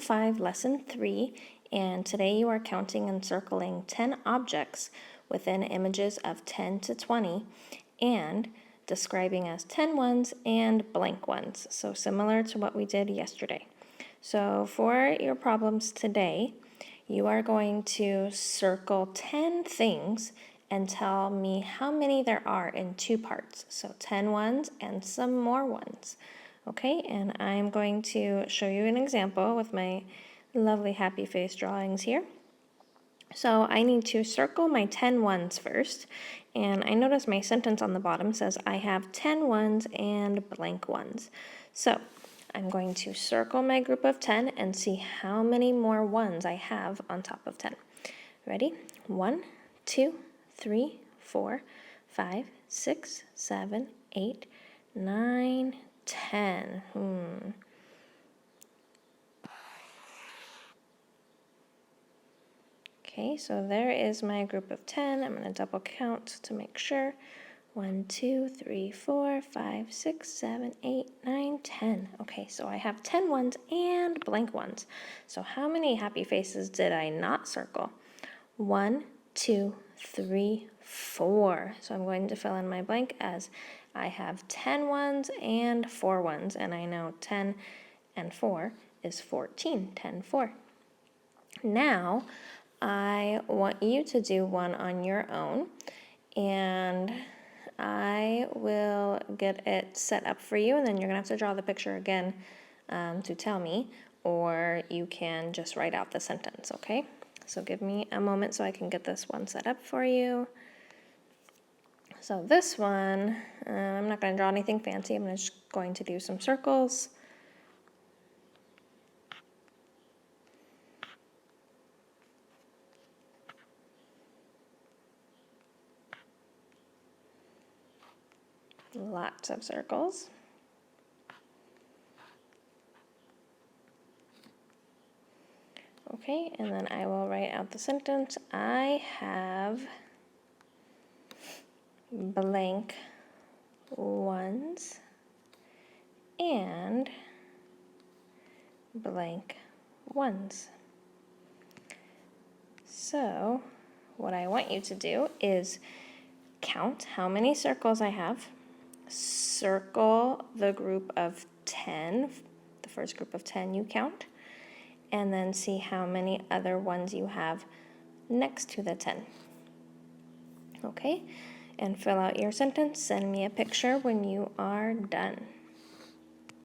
5, Lesson 3, and today you are counting and circling 10 objects within images of 10 to 20 and describing as 10 ones and blank ones, so similar to what we did yesterday. So for your problems today, you are going to circle 10 things and tell me how many there are in two parts. So 10 ones and some more ones. Okay, and I'm going to show you an example with my lovely happy face drawings here. So I need to circle my 10 ones first, and I notice my sentence on the bottom says I have 10 ones and blank ones. So I'm going to circle my group of 10 and see how many more ones I have on top of 10. Ready? 1, 2, 3, 4, 5, 6, 7, 8, 9, 10. Okay, so there is my group of 10. I'm going to double count to make sure. 1, 2, 3, 4, 5, 6, 7, 8, 9, 10. Okay, so I have 10 ones and blank ones. So how many happy faces did I not circle? 1, 2, 3, 4. So I'm going to fill in my blank as I have 10 ones and 4 ones, and I know 10 and 4 is 14, 10, 4. Now, I want you to do one on your own, and I will get it set up for you, and then you're going to have to draw the picture again to tell me, or you can just write out the sentence, okay? So give me a moment so I can get this one set up for you. So this one, I'm not going to draw anything fancy. I'm just going to do some circles. Lots of circles. Okay, and then I will write out the sentence. I have blank ones and blank ones. So what I want you to do is count how many circles I have, circle the group of 10, the first group of 10 you count, and then see how many other ones you have next to the 10. Okay, and fill out your sentence. Send me a picture when you are done.